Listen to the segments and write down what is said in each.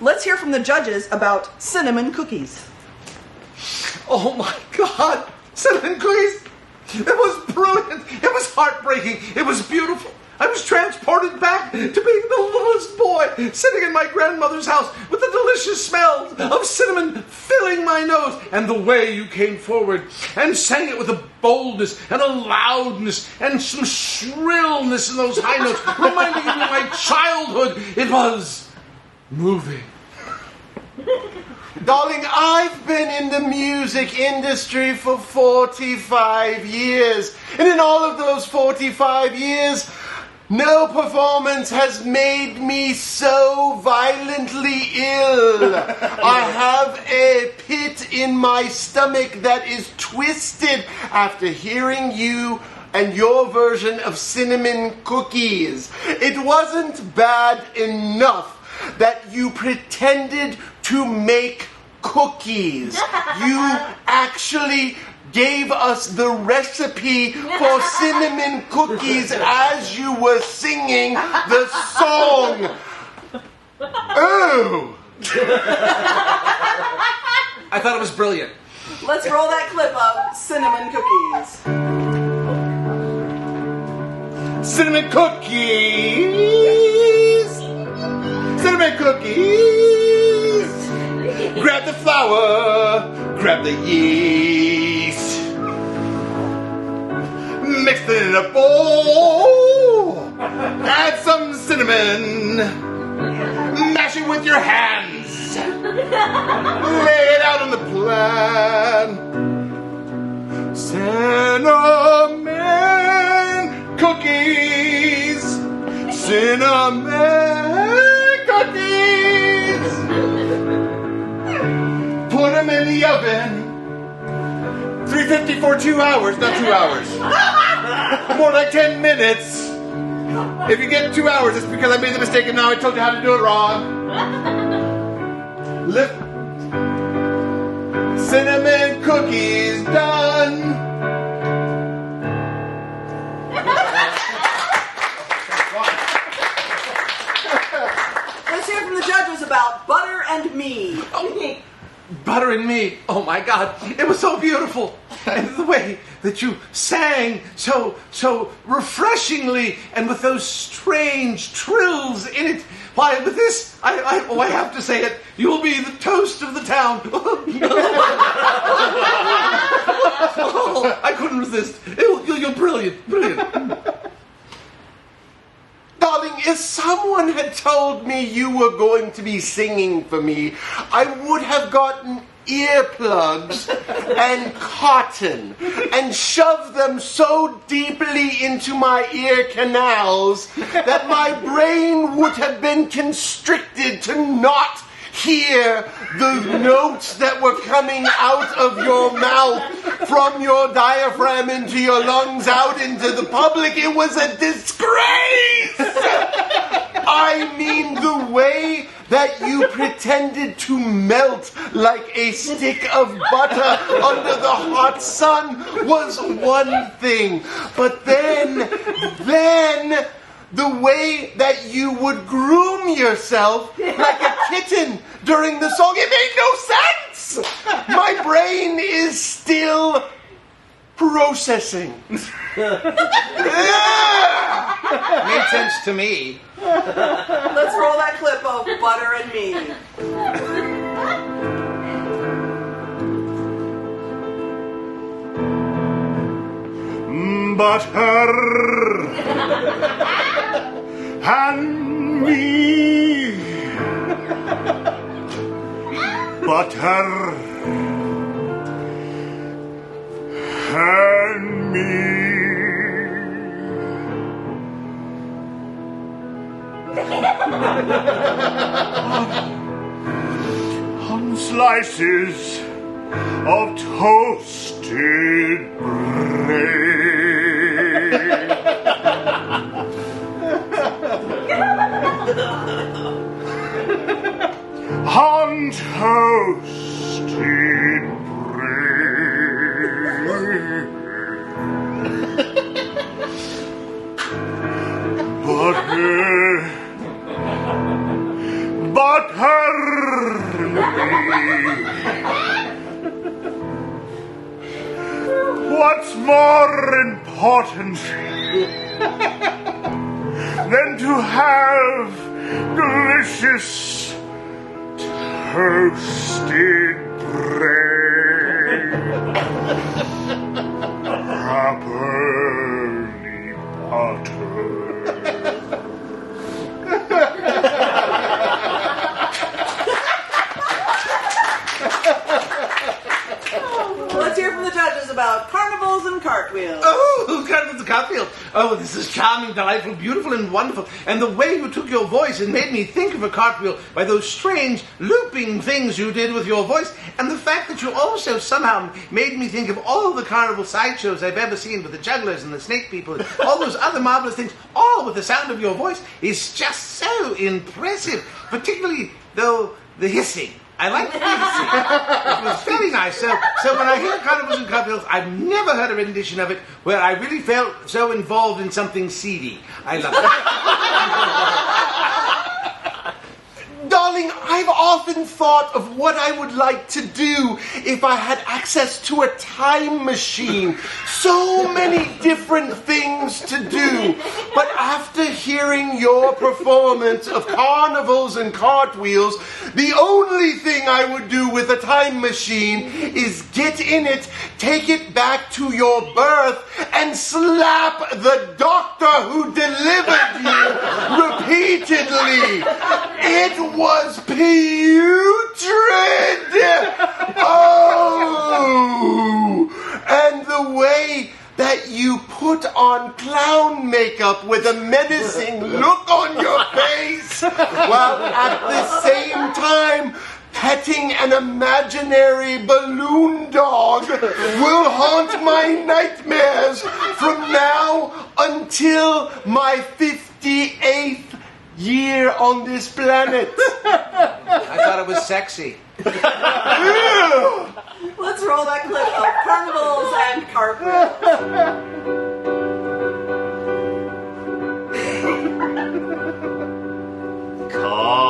let's hear from the judges about cinnamon cookies. Oh my God, cinnamon cookies! It was brilliant. It was heartbreaking. It was beautiful. I was transported back to being the littlest boy, sitting in my grandmother's house with the delicious smells of cinnamon filling my nose. And the way you came forward and sang it with a boldness and a loudness and some shrillness in those high notes, reminding me of my childhood. It was moving. Darling, I've been in the music industry for 45 years. And in all of those 45 years, no performance has made me so violently ill. I have a pit in my stomach that is twisted after hearing you and your version of cinnamon cookies. It wasn't bad enough that you pretended to make cookies. You actually gave us the recipe for cinnamon cookies as you were singing the song. Oh! I thought it was brilliant. Let's roll that clip of cinnamon cookies. Cinnamon cookies! Cinnamon cookies! Grab the flour, grab the yeast. Mix it in a bowl. Add some cinnamon. Mash it with your hands. Lay it out on the plan. Cinnamon cookies. Cinnamon cookies. Put them in the oven. 350 for 2 hours, not 2 hours. More like 10 minutes. If you get 2 hours, it's because I made the mistake and now I told you how to do it wrong. Lift. Cinnamon cookies done. Let's hear from the judges about butter and me. Butter and me. Oh my God, it was so beautiful. And the way that you sang so refreshingly and with those strange trills in it. Why, with this, I have to say it, you will be the toast of the town. Oh, I couldn't resist. You're brilliant, brilliant. Darling, if someone had told me you were going to be singing for me, I would have gotten earplugs and cotton and shoved them so deeply into my ear canals that my brain would have been constricted to not hear the notes that were coming out of your mouth from your diaphragm into your lungs out into the public. It was a disgrace! I mean, the way that you pretended to melt like a stick of butter under the hot sun was one thing. But then the way that you would groom yourself like a kitten during the song, it made no sense! My brain is still processing. Made sense to me. Let's roll that clip of butter and me. Butter and me. Butter and me. On slices of toasted bread. On toasted bread. Butter What's more important than to have delicious toasted bread, properly buttered? Let's hear from the judges about carnivals and cartwheels. Oh, Cartwheels and Cartwheels. Oh, this is charming, delightful, beautiful, and wonderful. And the way you took your voice and made me think of a cartwheel by those strange looping things you did with your voice, and the fact that you also somehow made me think of all the carnival sideshows I've ever seen with the jugglers and the snake people and all those other marvelous things, all with the sound of your voice, is just so impressive. Particularly, though, the hissing. I like the hissing. It was very nice. So when I hear Carnivals and Cartwheels, I've never heard a rendition of it where I really felt so involved in something seedy. I love it. Darling, I've often thought of what I would like to do if I had access to a time machine. So many different things to do. But after hearing your performance of Carnivals and Cartwheels, the only thing I would do with a time machine is get in it, take it back to your birth, and slap the doctor who delivered you repeatedly. It was putrid! Oh! And the way that you put on clown makeup with a menacing look on your face, while at the same time petting an imaginary balloon dog will haunt my nightmares from now until my 58th year on this planet. I thought it was sexy. Let's roll that clip of carnivals and cartwheels. Carnivals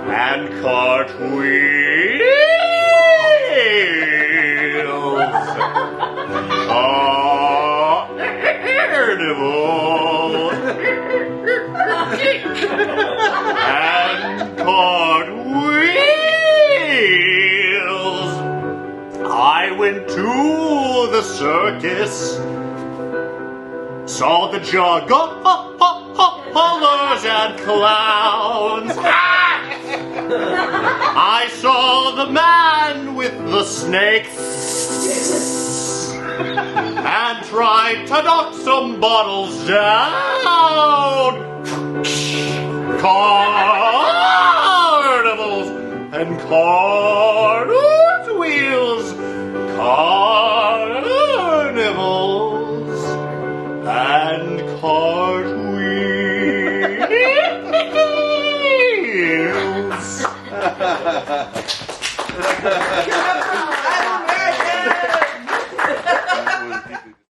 and cartwheels. Carnivals and cartwheels. I went to the circus, saw the jugglers and clowns. I saw the man with the snakes and tried to knock some bottles down. Carnivals and cartwheels. Carnivals and cartwheels.